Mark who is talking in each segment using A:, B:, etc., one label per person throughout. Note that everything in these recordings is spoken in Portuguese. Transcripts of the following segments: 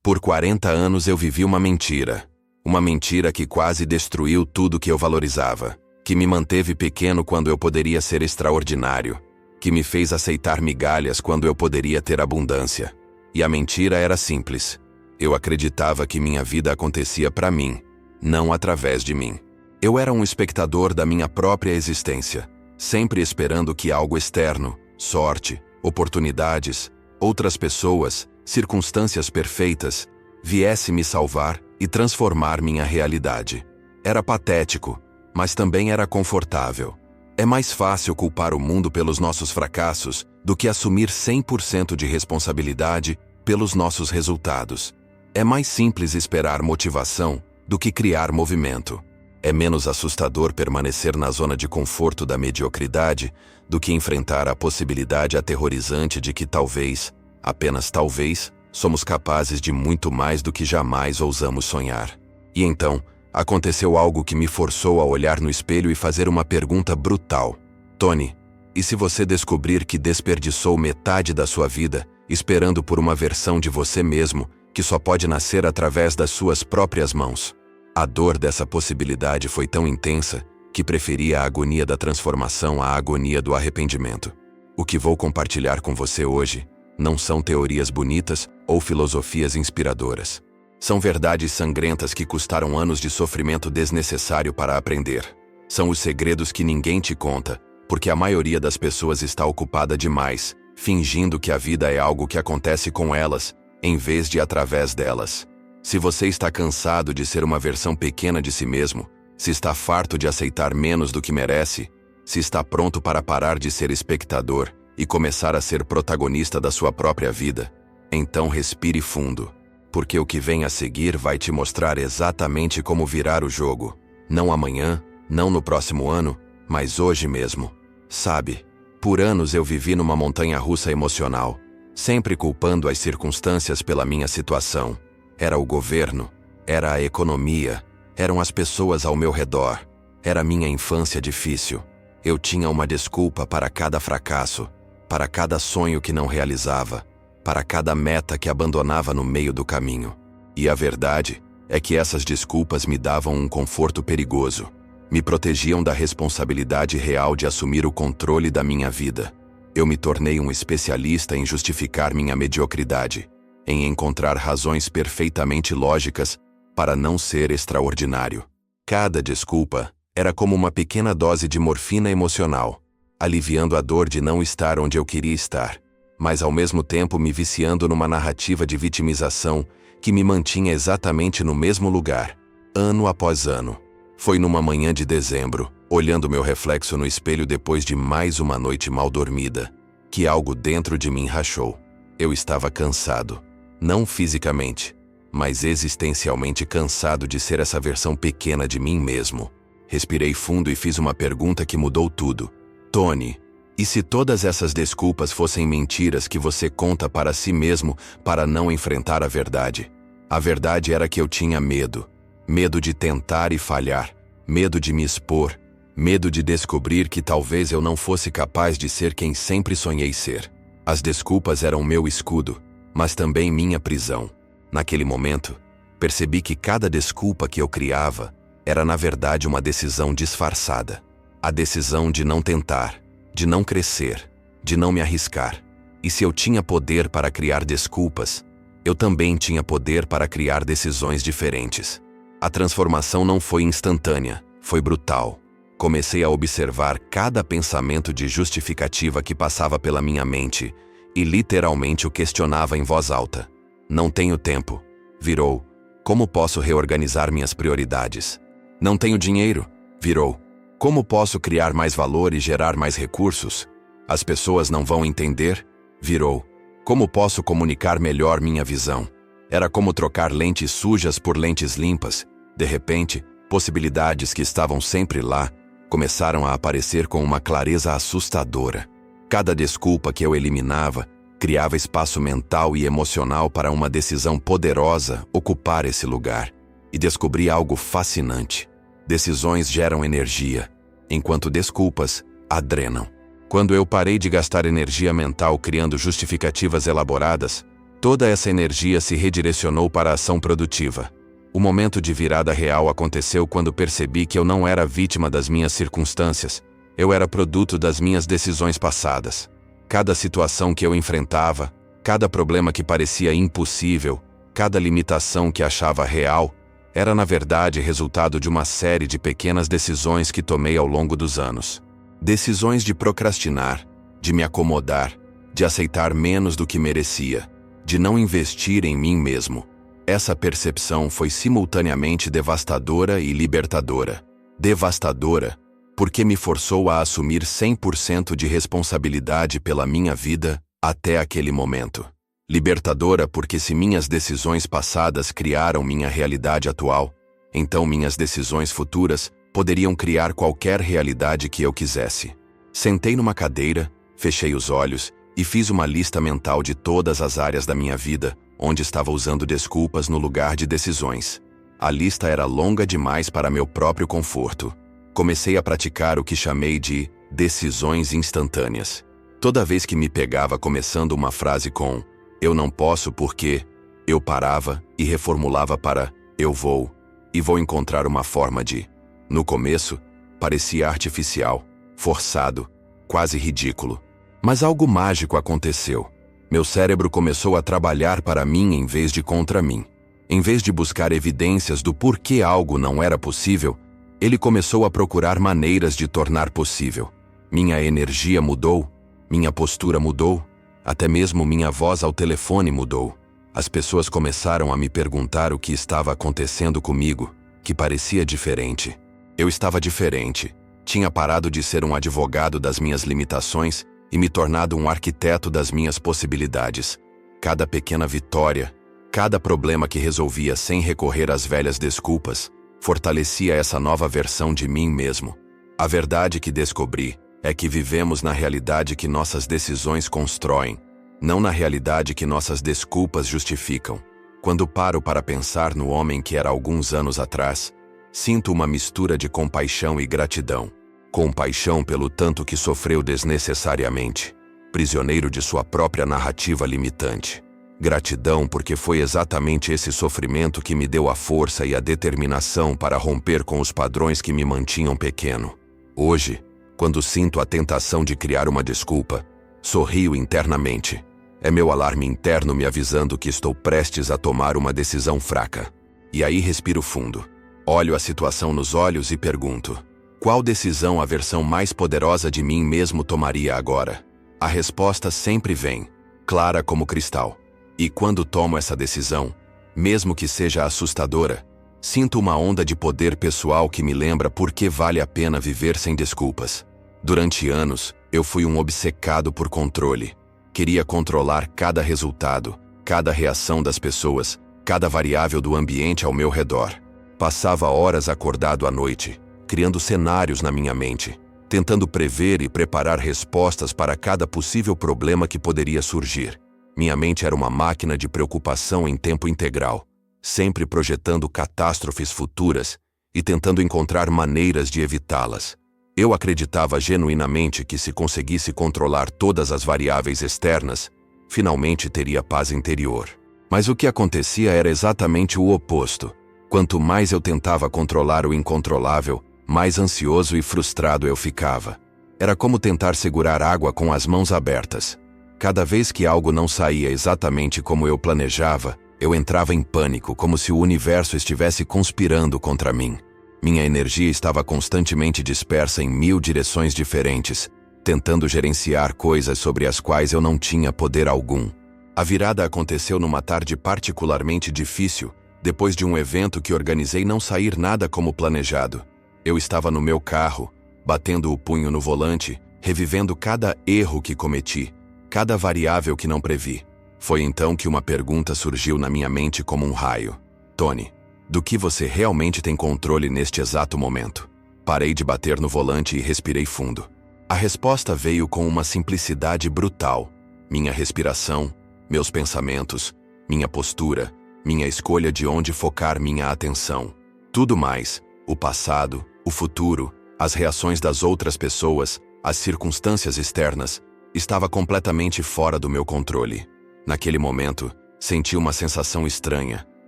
A: Por 40 anos eu vivi uma mentira. Uma mentira que quase destruiu tudo que eu valorizava, que me manteve pequeno quando eu poderia ser extraordinário, que me fez aceitar migalhas quando eu poderia ter abundância. E a mentira era simples. Eu acreditava que minha vida acontecia para mim, não através de mim. Eu era um espectador da minha própria existência, sempre esperando que algo externo, sorte, oportunidades, outras pessoas, circunstâncias perfeitas, viesse me salvar e transformar minha realidade. Era patético, mas também era confortável. É mais fácil culpar o mundo pelos nossos fracassos do que assumir 100% de responsabilidade pelos nossos resultados. É mais simples esperar motivação do que criar movimento. É menos assustador permanecer na zona de conforto da mediocridade do que enfrentar a possibilidade aterrorizante de que talvez, apenas talvez, somos capazes de muito mais do que jamais ousamos sonhar. E então, aconteceu algo que me forçou a olhar no espelho e fazer uma pergunta brutal. Tony, e se você descobrir que desperdiçou metade da sua vida esperando por uma versão de você mesmo que só pode nascer através das suas próprias mãos? A dor dessa possibilidade foi tão intensa que preferi a agonia da transformação à agonia do arrependimento. O que vou compartilhar com você hoje não são teorias bonitas ou filosofias inspiradoras. São verdades sangrentas que custaram anos de sofrimento desnecessário para aprender. São os segredos que ninguém te conta, porque a maioria das pessoas está ocupada demais, fingindo que a vida é algo que acontece com elas, em vez de através delas. Se você está cansado de ser uma versão pequena de si mesmo, se está farto de aceitar menos do que merece, se está pronto para parar de ser espectador e começar a ser protagonista da sua própria vida, então respire fundo. Porque o que vem a seguir vai te mostrar exatamente como virar o jogo. Não amanhã, não no próximo ano, mas hoje mesmo. Sabe, por anos eu vivi numa montanha-russa emocional, sempre culpando as circunstâncias pela minha situação. Era o governo, era a economia, eram as pessoas ao meu redor, era minha infância difícil. Eu tinha uma desculpa para cada fracasso, para cada sonho que não realizava, para cada meta que abandonava no meio do caminho. E a verdade é que essas desculpas me davam um conforto perigoso. Me protegiam da responsabilidade real de assumir o controle da minha vida. Eu me tornei um especialista em justificar minha mediocridade, em encontrar razões perfeitamente lógicas para não ser extraordinário. Cada desculpa era como uma pequena dose de morfina emocional, aliviando a dor de não estar onde eu queria estar, mas ao mesmo tempo me viciando numa narrativa de vitimização que me mantinha exatamente no mesmo lugar, ano após ano. Foi numa manhã de dezembro, olhando meu reflexo no espelho depois de mais uma noite mal dormida, que algo dentro de mim rachou. Eu estava cansado, não fisicamente, mas existencialmente cansado de ser essa versão pequena de mim mesmo. Respirei fundo e fiz uma pergunta que mudou tudo. Tony, e se todas essas desculpas fossem mentiras que você conta para si mesmo para não enfrentar a verdade? A verdade era que eu tinha medo. Medo de tentar e falhar. Medo de me expor. Medo de descobrir que talvez eu não fosse capaz de ser quem sempre sonhei ser. As desculpas eram meu escudo, mas também minha prisão. Naquele momento, percebi que cada desculpa que eu criava era na verdade uma decisão disfarçada. A decisão de não tentar, de não crescer, de não me arriscar. E se eu tinha poder para criar desculpas, eu também tinha poder para criar decisões diferentes. A transformação não foi instantânea, foi brutal. Comecei a observar cada pensamento de justificativa que passava pela minha mente e literalmente o questionava em voz alta. Não tenho tempo. Virou. Como posso reorganizar minhas prioridades? Não tenho dinheiro. Virou. Como posso criar mais valor e gerar mais recursos? As pessoas não vão entender? Virou. Como posso comunicar melhor minha visão? Era como trocar lentes sujas por lentes limpas. De repente, possibilidades que estavam sempre lá começaram a aparecer com uma clareza assustadora. Cada desculpa que eu eliminava criava espaço mental e emocional para uma decisão poderosa ocupar esse lugar. E descobri algo fascinante. Decisões geram energia, enquanto desculpas a drenam. Quando eu parei de gastar energia mental criando justificativas elaboradas, Toda essa energia se redirecionou para a ação produtiva. O momento de virada real aconteceu quando percebi que eu não era vítima das minhas circunstâncias, eu era produto das minhas decisões passadas. Cada situação que eu enfrentava, cada problema que parecia impossível, cada limitação que achava real, era na verdade resultado de uma série de pequenas decisões que tomei ao longo dos anos. Decisões de procrastinar, de me acomodar, de aceitar menos do que merecia, de não investir em mim mesmo. Essa percepção foi simultaneamente devastadora e libertadora. Devastadora, porque me forçou a assumir 100% de responsabilidade pela minha vida até aquele momento. Libertadora porque se minhas decisões passadas criaram minha realidade atual, então minhas decisões futuras poderiam criar qualquer realidade que eu quisesse. Sentei numa cadeira, fechei os olhos e fiz uma lista mental de todas as áreas da minha vida onde estava usando desculpas no lugar de decisões. A lista era longa demais para meu próprio conforto. Comecei a praticar o que chamei de decisões instantâneas. Toda vez que me pegava começando uma frase com "eu não posso porque", eu parava e reformulava para "eu vou", e vou encontrar uma forma de. No começo, parecia artificial, forçado, quase ridículo. Mas algo mágico aconteceu. Meu cérebro começou a trabalhar para mim em vez de contra mim. Em vez de buscar evidências do porquê algo não era possível, ele começou a procurar maneiras de tornar possível. Minha energia mudou, minha postura mudou, até mesmo minha voz ao telefone mudou. As pessoas começaram a me perguntar o que estava acontecendo comigo, que parecia diferente. Eu estava diferente. Tinha parado de ser um advogado das minhas limitações e me tornado um arquiteto das minhas possibilidades. Cada pequena vitória, cada problema que resolvia sem recorrer às velhas desculpas, fortalecia essa nova versão de mim mesmo. A verdade que descobri é que vivemos na realidade que nossas decisões constroem, não na realidade que nossas desculpas justificam. Quando paro para pensar no homem que era alguns anos atrás, sinto uma mistura de compaixão e gratidão. Compaixão pelo tanto que sofreu desnecessariamente, prisioneiro de sua própria narrativa limitante. Gratidão porque foi exatamente esse sofrimento que me deu a força e a determinação para romper com os padrões que me mantinham pequeno. Hoje, quando sinto a tentação de criar uma desculpa, sorrio internamente. É meu alarme interno me avisando que estou prestes a tomar uma decisão fraca. E aí respiro fundo. Olho a situação nos olhos e pergunto: qual decisão a versão mais poderosa de mim mesmo tomaria agora? A resposta sempre vem, clara como cristal. E quando tomo essa decisão, mesmo que seja assustadora, sinto uma onda de poder pessoal que me lembra por que vale a pena viver sem desculpas. Durante anos, eu fui um obcecado por controle. Queria controlar cada resultado, cada reação das pessoas, cada variável do ambiente ao meu redor. Passava horas acordado à noite, criando cenários na minha mente, tentando prever e preparar respostas para cada possível problema que poderia surgir. Minha mente era uma máquina de preocupação em tempo integral, sempre projetando catástrofes futuras e tentando encontrar maneiras de evitá-las. Eu acreditava genuinamente que se conseguisse controlar todas as variáveis externas, finalmente teria paz interior. Mas o que acontecia era exatamente o oposto. Quanto mais eu tentava controlar o incontrolável, mais ansioso e frustrado eu ficava. Era como tentar segurar água com as mãos abertas. Cada vez que algo não saía exatamente como eu planejava, eu entrava em pânico, como se o universo estivesse conspirando contra mim. Minha energia estava constantemente dispersa em 1000 direções diferentes, tentando gerenciar coisas sobre as quais eu não tinha poder algum. A virada aconteceu numa tarde particularmente difícil, depois de um evento que organizei não sair nada como planejado. Eu estava no meu carro, batendo o punho no volante, revivendo cada erro que cometi, cada variável que não previ. Foi então que uma pergunta surgiu na minha mente como um raio. Tony, do que você realmente tem controle neste exato momento? Parei de bater no volante e respirei fundo. A resposta veio com uma simplicidade brutal. Minha respiração, meus pensamentos, minha postura, minha escolha de onde focar minha atenção. Tudo mais, o passado, o futuro, as reações das outras pessoas, as circunstâncias externas, estava completamente fora do meu controle. Naquele momento, Senti uma sensação estranha,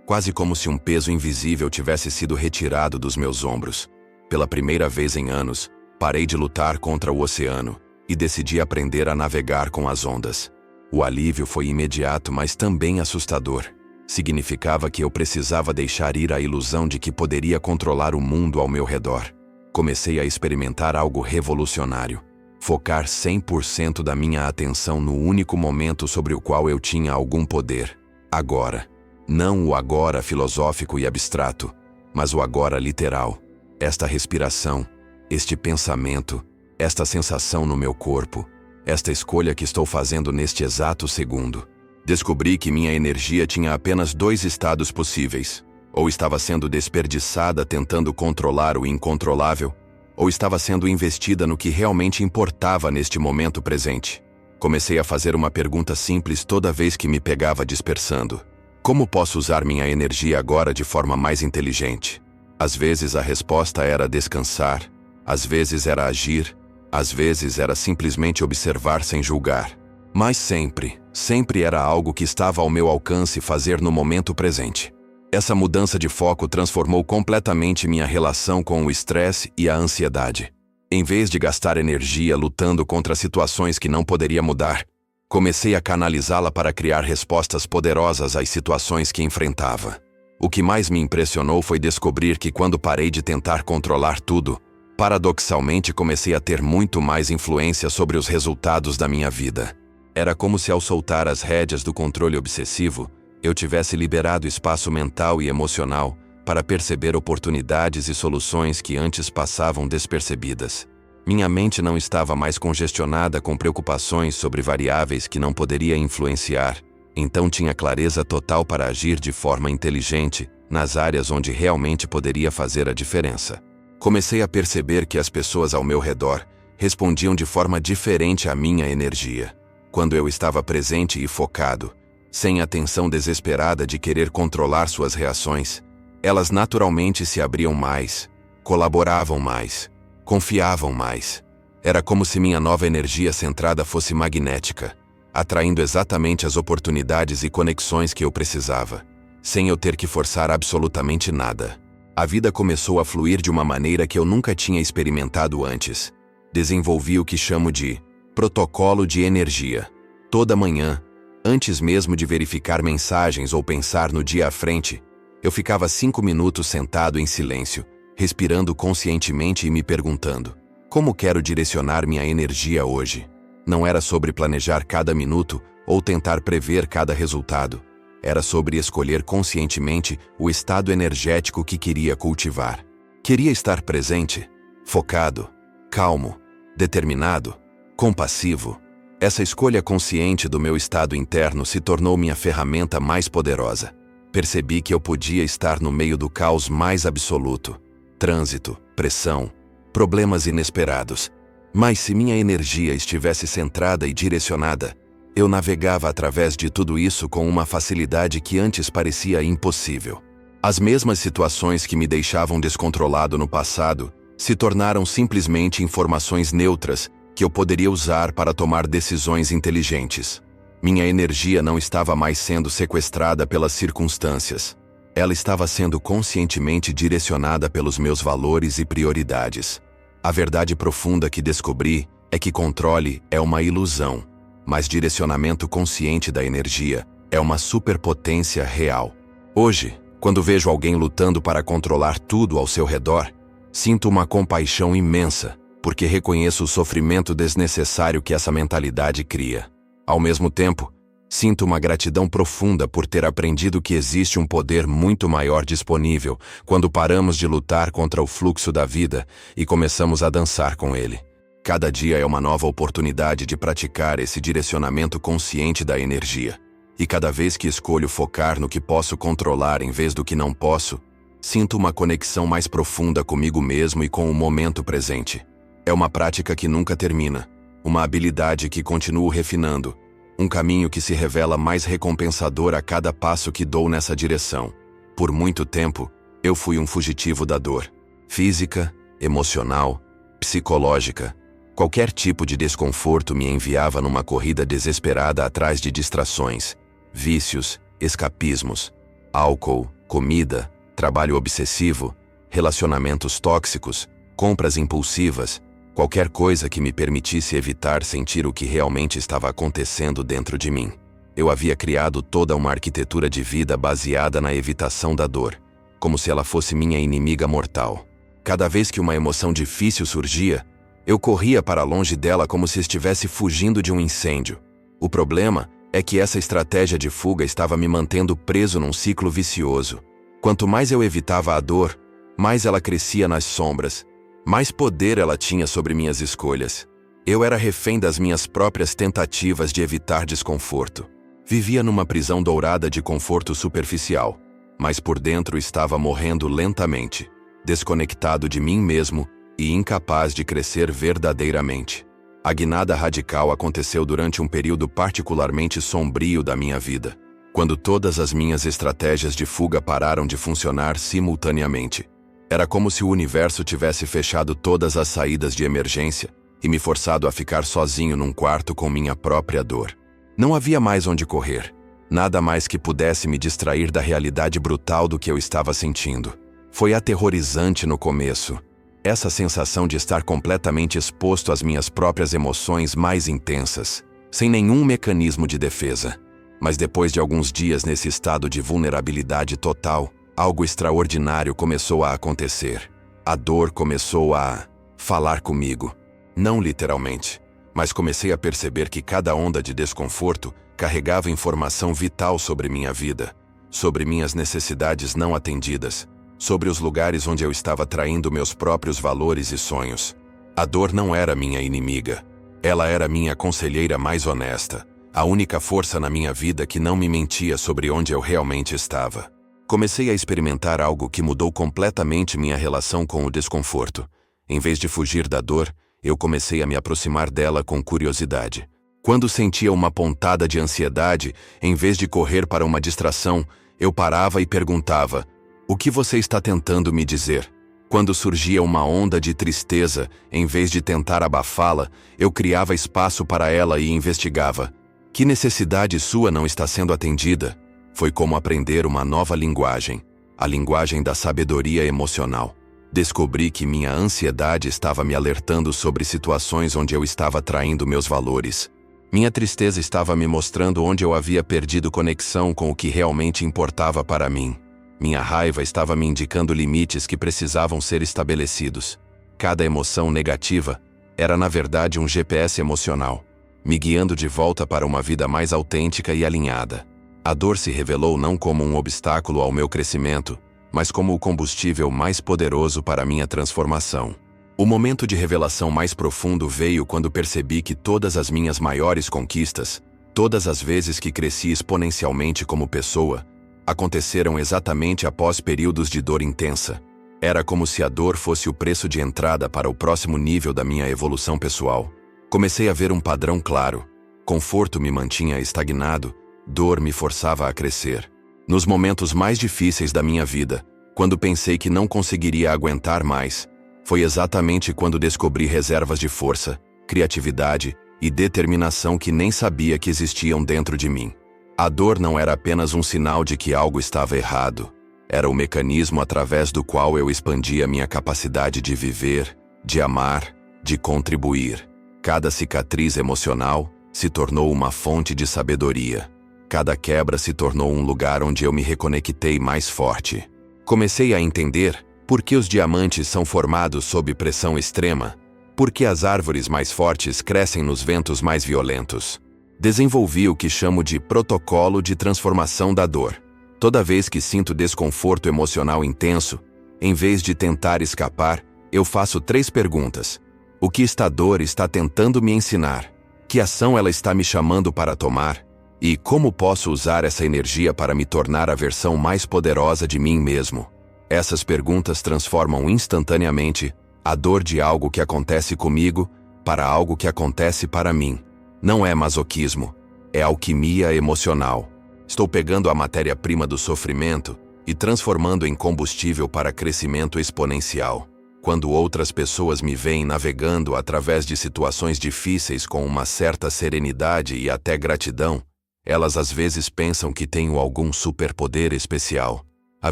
A: quase como se um peso invisível tivesse sido retirado dos meus ombros. Pela primeira vez em anos, parei de lutar contra o oceano e decidi aprender a navegar com as ondas. O alívio foi imediato, mas também assustador. Significava que eu precisava deixar ir a ilusão de que poderia controlar o mundo ao meu redor. Comecei a experimentar algo revolucionário. Focar 100% da minha atenção no único momento sobre o qual eu tinha algum poder. Agora. Não o agora filosófico e abstrato, mas o agora literal. Esta respiração, este pensamento, esta sensação no meu corpo, esta escolha que estou fazendo neste exato segundo. Descobri que minha energia tinha apenas 2 estados possíveis. Ou estava sendo desperdiçada tentando controlar o incontrolável, ou estava sendo investida no que realmente importava neste momento presente. Comecei a fazer uma pergunta simples toda vez que me pegava dispersando. Como posso usar minha energia agora de forma mais inteligente? Às vezes a resposta era descansar, às vezes era agir, às vezes era simplesmente observar sem julgar. Mas sempre era algo que estava ao meu alcance fazer no momento presente. Essa mudança de foco transformou completamente minha relação com o estresse e a ansiedade. Em vez de gastar energia lutando contra situações que não poderia mudar, comecei a canalizá-la para criar respostas poderosas às situações que enfrentava. O que mais me impressionou foi descobrir que quando parei de tentar controlar tudo, paradoxalmente comecei a ter muito mais influência sobre os resultados da minha vida. Era como se ao soltar as rédeas do controle obsessivo, eu tivesse liberado espaço mental e emocional para perceber oportunidades e soluções que antes passavam despercebidas. Minha mente não estava mais congestionada com preocupações sobre variáveis que não poderia influenciar, então tinha clareza total para agir de forma inteligente nas áreas onde realmente poderia fazer a diferença. Comecei a perceber que as pessoas ao meu redor respondiam de forma diferente à minha energia. Quando eu estava presente e focado, sem a tensão desesperada de querer controlar suas reações, elas naturalmente se abriam mais, colaboravam mais, confiavam mais. Era como se minha nova energia centrada fosse magnética, atraindo exatamente as oportunidades e conexões que eu precisava, sem eu ter que forçar absolutamente nada. A vida começou a fluir de uma maneira que eu nunca tinha experimentado antes. Desenvolvi o que chamo de protocolo de energia. Toda manhã, antes mesmo de verificar mensagens ou pensar no dia à frente, eu ficava 5 minutos sentado em silêncio, respirando conscientemente e me perguntando: como quero direcionar minha energia hoje? Não era sobre planejar cada minuto ou tentar prever cada resultado. Era sobre escolher conscientemente o estado energético que queria cultivar. Queria estar presente, focado, calmo, determinado, compassivo. Essa escolha consciente do meu estado interno se tornou minha ferramenta mais poderosa. Percebi que eu podia estar no meio do caos mais absoluto. Trânsito, pressão, problemas inesperados. Mas se minha energia estivesse centrada e direcionada, eu navegava através de tudo isso com uma facilidade que antes parecia impossível. As mesmas situações que me deixavam descontrolado no passado se tornaram simplesmente informações neutras que eu poderia usar para tomar decisões inteligentes. Minha energia não estava mais sendo sequestrada pelas circunstâncias. Ela estava sendo conscientemente direcionada pelos meus valores e prioridades. A verdade profunda que descobri é que controle é uma ilusão, mas direcionamento consciente da energia é uma superpotência real. Hoje, quando vejo alguém lutando para controlar tudo ao seu redor, sinto uma compaixão imensa, porque reconheço o sofrimento desnecessário que essa mentalidade cria. Ao mesmo tempo, sinto uma gratidão profunda por ter aprendido que existe um poder muito maior disponível quando paramos de lutar contra o fluxo da vida e começamos a dançar com ele. Cada dia é uma nova oportunidade de praticar esse direcionamento consciente da energia. E cada vez que escolho focar no que posso controlar em vez do que não posso, sinto uma conexão mais profunda comigo mesmo e com o momento presente. É uma prática que nunca termina, uma habilidade que continuo refinando, um caminho que se revela mais recompensador a cada passo que dou nessa direção. Por muito tempo, eu fui um fugitivo da dor. Física, emocional, psicológica. Qualquer tipo de desconforto me enviava numa corrida desesperada atrás de distrações, vícios, escapismos, álcool, comida, trabalho obsessivo, relacionamentos tóxicos, compras impulsivas, qualquer coisa que me permitisse evitar sentir o que realmente estava acontecendo dentro de mim. Eu havia criado toda uma arquitetura de vida baseada na evitação da dor, como se ela fosse minha inimiga mortal. Cada vez que uma emoção difícil surgia, eu corria para longe dela como se estivesse fugindo de um incêndio. O problema é que essa estratégia de fuga estava me mantendo preso num ciclo vicioso. Quanto mais eu evitava a dor, mais ela crescia nas sombras, mais poder ela tinha sobre minhas escolhas. Eu era refém das minhas próprias tentativas de evitar desconforto. Vivia numa prisão dourada de conforto superficial, mas por dentro estava morrendo lentamente, desconectado de mim mesmo e incapaz de crescer verdadeiramente. A guinada radical aconteceu durante um período particularmente sombrio da minha vida, quando todas as minhas estratégias de fuga pararam de funcionar simultaneamente. Era como se o universo tivesse fechado todas as saídas de emergência e me forçado a ficar sozinho num quarto com minha própria dor. Não havia mais onde correr, nada mais que pudesse me distrair da realidade brutal do que eu estava sentindo. Foi aterrorizante no começo, essa sensação de estar completamente exposto às minhas próprias emoções mais intensas, sem nenhum mecanismo de defesa. Mas depois de alguns dias nesse estado de vulnerabilidade total, algo extraordinário começou a acontecer. A dor começou a falar comigo. Não literalmente, mas comecei a perceber que cada onda de desconforto carregava informação vital sobre minha vida, sobre minhas necessidades não atendidas, sobre os lugares onde eu estava traindo meus próprios valores e sonhos. A dor não era minha inimiga. Ela era minha conselheira mais honesta, a única força na minha vida que não me mentia sobre onde eu realmente estava. Comecei a experimentar algo que mudou completamente minha relação com o desconforto. Em vez de fugir da dor, eu comecei a me aproximar dela com curiosidade. Quando sentia uma pontada de ansiedade, em vez de correr para uma distração, eu parava e perguntava: "O que você está tentando me dizer?" Quando surgia uma onda de tristeza, em vez de tentar abafá-la, eu criava espaço para ela e investigava: "Que necessidade sua não está sendo atendida?" Foi como aprender uma nova linguagem, a linguagem da sabedoria emocional. Descobri que minha ansiedade estava me alertando sobre situações onde eu estava traindo meus valores. Minha tristeza estava me mostrando onde eu havia perdido conexão com o que realmente importava para mim. Minha raiva estava me indicando limites que precisavam ser estabelecidos. Cada emoção negativa era, na verdade, um GPS emocional, me guiando de volta para uma vida mais autêntica e alinhada. A dor se revelou não como um obstáculo ao meu crescimento, mas como o combustível mais poderoso para minha transformação. O momento de revelação mais profundo veio quando percebi que todas as minhas maiores conquistas, todas as vezes que cresci exponencialmente como pessoa, aconteceram exatamente após períodos de dor intensa. Era como se a dor fosse o preço de entrada para o próximo nível da minha evolução pessoal. Comecei a ver um padrão claro. Conforto me mantinha estagnado, dor me forçava a crescer. Nos momentos mais difíceis da minha vida, quando pensei que não conseguiria aguentar mais, foi exatamente quando descobri reservas de força, criatividade e determinação que nem sabia que existiam dentro de mim. A dor não era apenas um sinal de que algo estava errado. Era o mecanismo através do qual eu expandia minha capacidade de viver, de amar, de contribuir. Cada cicatriz emocional se tornou uma fonte de sabedoria. Cada quebra se tornou um lugar onde eu me reconectei mais forte. Comecei a entender por que os diamantes são formados sob pressão extrema, por que as árvores mais fortes crescem nos ventos mais violentos. Desenvolvi o que chamo de protocolo de transformação da dor. Toda vez que sinto desconforto emocional intenso, em vez de tentar escapar, eu faço 3 perguntas. O que esta dor está tentando me ensinar? Que ação ela está me chamando para tomar? E como posso usar essa energia para me tornar a versão mais poderosa de mim mesmo? Essas perguntas transformam instantaneamente a dor de algo que acontece comigo para algo que acontece para mim. Não é masoquismo, é alquimia emocional. Estou pegando a matéria-prima do sofrimento e transformando em combustível para crescimento exponencial. Quando outras pessoas me veem navegando através de situações difíceis com uma certa serenidade e até gratidão, Elas às vezes pensam que tenho algum superpoder especial. A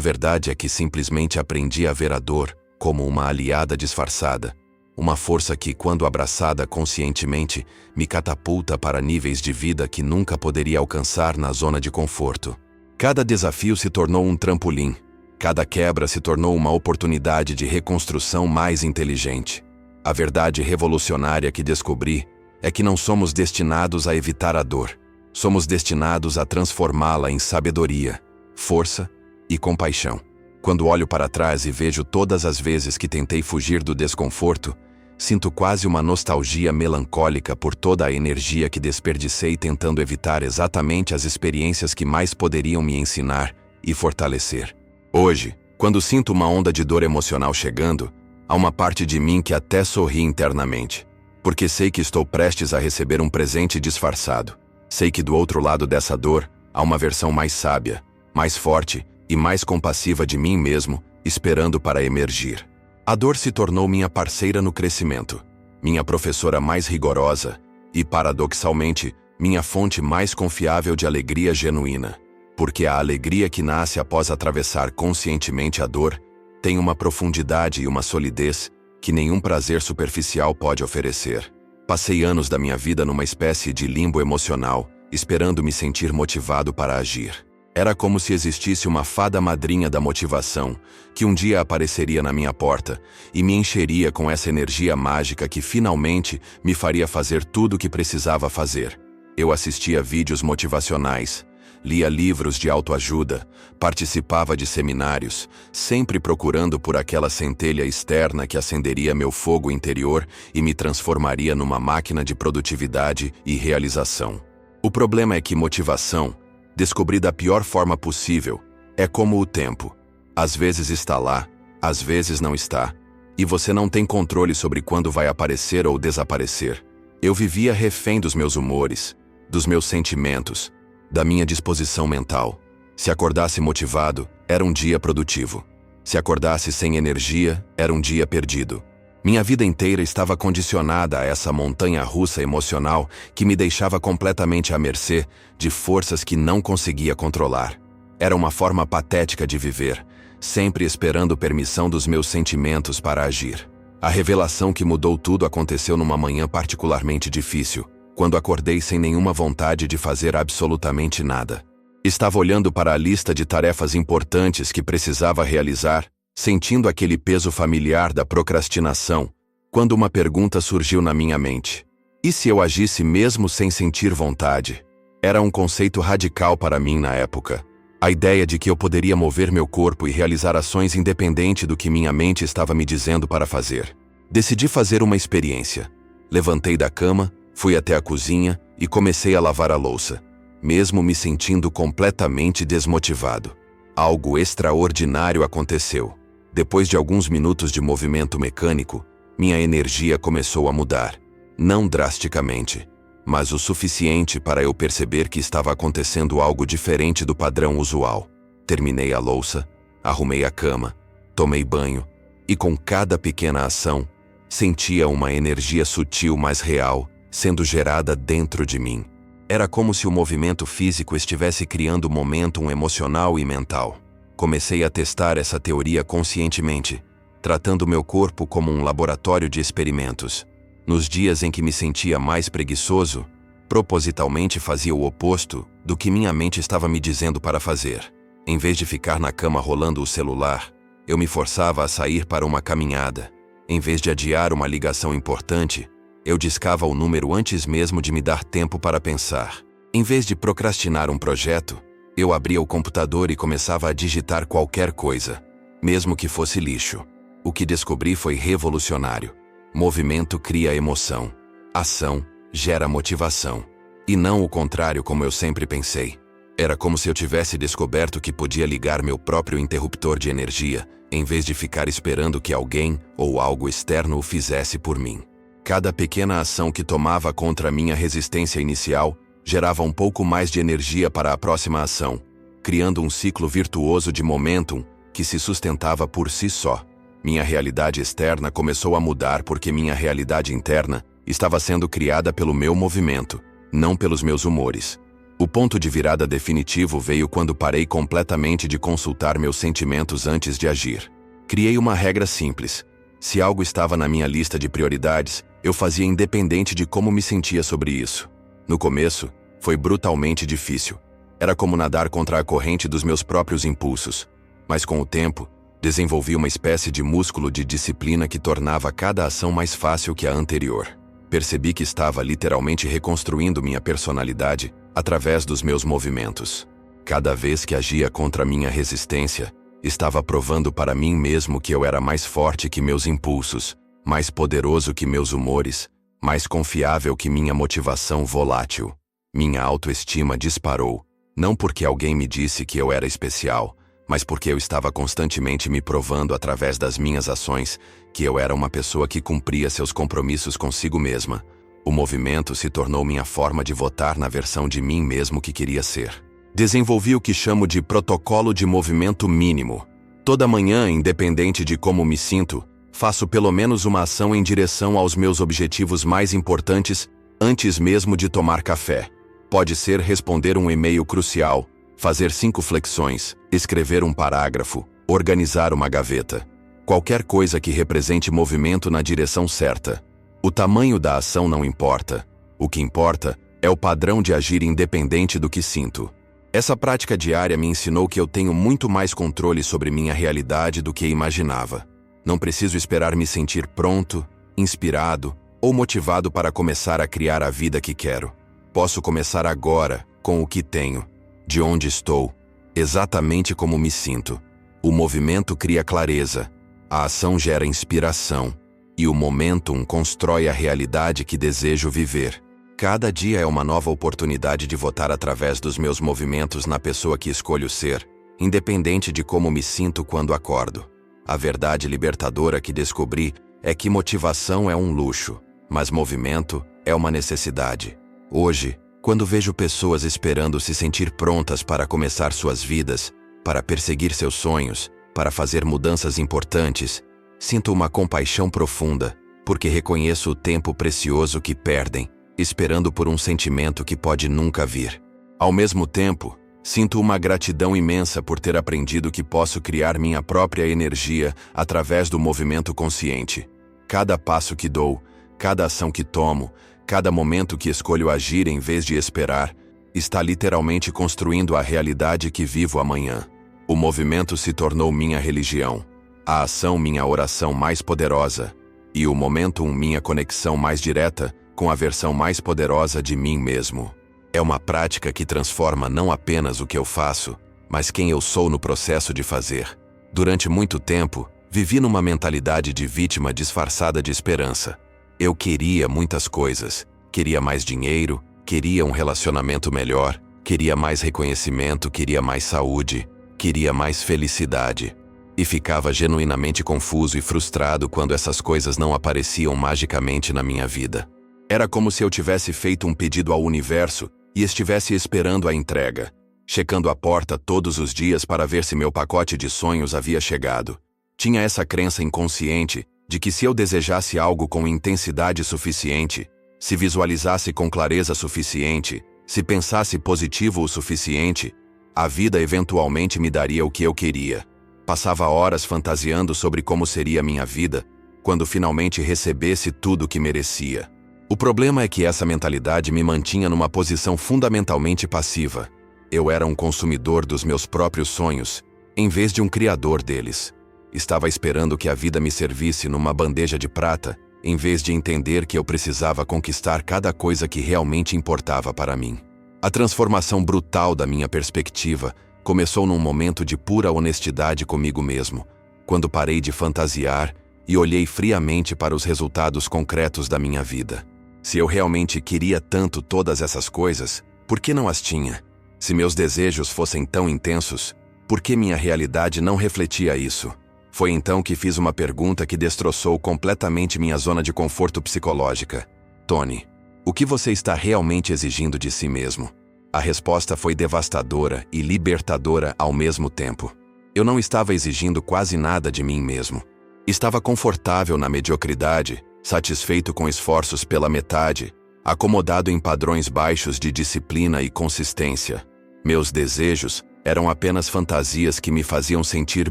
A: verdade é que simplesmente aprendi a ver a dor como uma aliada disfarçada. Uma força que, quando abraçada conscientemente, me catapulta para níveis de vida que nunca poderia alcançar na zona de conforto. Cada desafio se tornou um trampolim. Cada quebra se tornou uma oportunidade de reconstrução mais inteligente. A verdade revolucionária que descobri é que não somos destinados a evitar a dor. Somos destinados a transformá-la em sabedoria, força e compaixão. Quando olho para trás e vejo todas as vezes que tentei fugir do desconforto, sinto quase uma nostalgia melancólica por toda a energia que desperdicei tentando evitar exatamente as experiências que mais poderiam me ensinar e fortalecer. Hoje, quando sinto uma onda de dor emocional chegando, há uma parte de mim que até sorri internamente, porque sei que estou prestes a receber um presente disfarçado. Sei que do outro lado dessa dor, há uma versão mais sábia, mais forte e mais compassiva de mim mesmo, esperando para emergir. A dor se tornou minha parceira no crescimento, minha professora mais rigorosa e, paradoxalmente, minha fonte mais confiável de alegria genuína. Porque a alegria que nasce após atravessar conscientemente a dor tem uma profundidade e uma solidez que nenhum prazer superficial pode oferecer. Passei anos da minha vida numa espécie de limbo emocional, esperando me sentir motivado para agir. Era como se existisse uma fada madrinha da motivação, que um dia apareceria na minha porta e me encheria com essa energia mágica que finalmente me faria fazer tudo o que precisava fazer. Eu assistia vídeos motivacionais, lia livros de autoajuda, participava de seminários, sempre procurando por aquela centelha externa que acenderia meu fogo interior e me transformaria numa máquina de produtividade e realização. O problema é que motivação, descobri da pior forma possível, é como o tempo. Às vezes está lá, às vezes não está, e você não tem controle sobre quando vai aparecer ou desaparecer. Eu vivia refém dos meus humores, dos meus sentimentos, da minha disposição mental. Se acordasse motivado, era um dia produtivo. Se acordasse sem energia, era um dia perdido. Minha vida inteira estava condicionada a essa montanha-russa emocional que me deixava completamente à mercê de forças que não conseguia controlar. Era uma forma patética de viver, sempre esperando permissão dos meus sentimentos para agir. A revelação que mudou tudo aconteceu numa manhã particularmente difícil, quando acordei sem nenhuma vontade de fazer absolutamente nada. Estava olhando para a lista de tarefas importantes que precisava realizar, sentindo aquele peso familiar da procrastinação, quando uma pergunta surgiu na minha mente. E se eu agisse mesmo sem sentir vontade? Era um conceito radical para mim na época. A ideia de que eu poderia mover meu corpo e realizar ações independente do que minha mente estava me dizendo para fazer. Decidi fazer uma experiência. Levantei da cama, fui até a cozinha e comecei a lavar a louça, mesmo me sentindo completamente desmotivado. Algo extraordinário aconteceu. Depois de alguns minutos de movimento mecânico, minha energia começou a mudar. Não drasticamente, mas o suficiente para eu perceber que estava acontecendo algo diferente do padrão usual. Terminei a louça, arrumei a cama, tomei banho, e com cada pequena ação, sentia uma energia sutil mas real sendo gerada dentro de mim. Era como se o movimento físico estivesse criando momentum emocional e mental. Comecei a testar essa teoria conscientemente, tratando meu corpo como um laboratório de experimentos. Nos dias em que me sentia mais preguiçoso, propositalmente fazia o oposto do que minha mente estava me dizendo para fazer. Em vez de ficar na cama rolando o celular, eu me forçava a sair para uma caminhada. Em vez de adiar uma ligação importante, eu discava o número antes mesmo de me dar tempo para pensar. Em vez de procrastinar um projeto, eu abria o computador e começava a digitar qualquer coisa, mesmo que fosse lixo. O que descobri foi revolucionário. Movimento cria emoção. Ação gera motivação. E não o contrário como eu sempre pensei. Era como se eu tivesse descoberto que podia ligar meu próprio interruptor de energia, em vez de ficar esperando que alguém ou algo externo o fizesse por mim. Cada pequena ação que tomava contra minha resistência inicial gerava um pouco mais de energia para a próxima ação, criando um ciclo virtuoso de momentum que se sustentava por si só. Minha realidade externa começou a mudar porque minha realidade interna estava sendo criada pelo meu movimento, não pelos meus humores. O ponto de virada definitivo veio quando parei completamente de consultar meus sentimentos antes de agir. Criei uma regra simples. Se algo estava na minha lista de prioridades, eu fazia independente de como me sentia sobre isso. No começo, foi brutalmente difícil. Era como nadar contra a corrente dos meus próprios impulsos. Mas com o tempo, desenvolvi uma espécie de músculo de disciplina que tornava cada ação mais fácil que a anterior. Percebi que estava literalmente reconstruindo minha personalidade através dos meus movimentos. Cada vez que agia contra minha resistência, estava provando para mim mesmo que eu era mais forte que meus impulsos, mais poderoso que meus humores, mais confiável que minha motivação volátil. Minha autoestima disparou, não porque alguém me disse que eu era especial, mas porque eu estava constantemente me provando através das minhas ações que eu era uma pessoa que cumpria seus compromissos consigo mesma. O movimento se tornou minha forma de votar na versão de mim mesmo que queria ser. Desenvolvi o que chamo de protocolo de movimento mínimo. Toda manhã, independente de como me sinto, faço pelo menos uma ação em direção aos meus objetivos mais importantes antes mesmo de tomar café. Pode ser responder um e-mail crucial, fazer 5 flexões, escrever um parágrafo, organizar uma gaveta. Qualquer coisa que represente movimento na direção certa. O tamanho da ação não importa. O que importa é o padrão de agir independente do que sinto. Essa prática diária me ensinou que eu tenho muito mais controle sobre minha realidade do que imaginava. Não preciso esperar me sentir pronto, inspirado ou motivado para começar a criar a vida que quero. Posso começar agora, com o que tenho, de onde estou, exatamente como me sinto. O movimento cria clareza, a ação gera inspiração, e o momentum constrói a realidade que desejo viver. Cada dia é uma nova oportunidade de votar através dos meus movimentos na pessoa que escolho ser, independente de como me sinto quando acordo. A verdade libertadora que descobri é que motivação é um luxo, mas movimento é uma necessidade. Hoje, quando vejo pessoas esperando se sentir prontas para começar suas vidas, para perseguir seus sonhos, para fazer mudanças importantes, sinto uma compaixão profunda, porque reconheço o tempo precioso que perdem, esperando por um sentimento que pode nunca vir. Ao mesmo tempo, sinto uma gratidão imensa por ter aprendido que posso criar minha própria energia através do movimento consciente. Cada passo que dou, cada ação que tomo, cada momento que escolho agir em vez de esperar, está literalmente construindo a realidade que vivo amanhã. O movimento se tornou minha religião, a ação minha oração mais poderosa, e o momento minha conexão mais direta com a versão mais poderosa de mim mesmo. É uma prática que transforma não apenas o que eu faço, mas quem eu sou no processo de fazer. Durante muito tempo, vivi numa mentalidade de vítima disfarçada de esperança. Eu queria muitas coisas. Queria mais dinheiro, queria um relacionamento melhor, queria mais reconhecimento, queria mais saúde, queria mais felicidade. E ficava genuinamente confuso e frustrado quando essas coisas não apareciam magicamente na minha vida. Era como se eu tivesse feito um pedido ao universo e estivesse esperando a entrega, checando a porta todos os dias para ver se meu pacote de sonhos havia chegado. Tinha essa crença inconsciente de que se eu desejasse algo com intensidade suficiente, se visualizasse com clareza suficiente, se pensasse positivo o suficiente, a vida eventualmente me daria o que eu queria. Passava horas fantasiando sobre como seria minha vida quando finalmente recebesse tudo o que merecia. O problema é que essa mentalidade me mantinha numa posição fundamentalmente passiva. Eu era um consumidor dos meus próprios sonhos, em vez de um criador deles. Estava esperando que a vida me servisse numa bandeja de prata, em vez de entender que eu precisava conquistar cada coisa que realmente importava para mim. A transformação brutal da minha perspectiva começou num momento de pura honestidade comigo mesmo, quando parei de fantasiar e olhei friamente para os resultados concretos da minha vida. Se eu realmente queria tanto todas essas coisas, por que não as tinha? Se meus desejos fossem tão intensos, por que minha realidade não refletia isso? Foi então que fiz uma pergunta que destroçou completamente minha zona de conforto psicológica. Tony, o que você está realmente exigindo de si mesmo? A resposta foi devastadora e libertadora ao mesmo tempo. Eu não estava exigindo quase nada de mim mesmo. Estava confortável na mediocridade, satisfeito com esforços pela metade, acomodado em padrões baixos de disciplina e consistência. Meus desejos eram apenas fantasias que me faziam sentir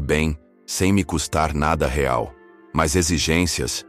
A: bem, sem me custar nada real. Mas exigências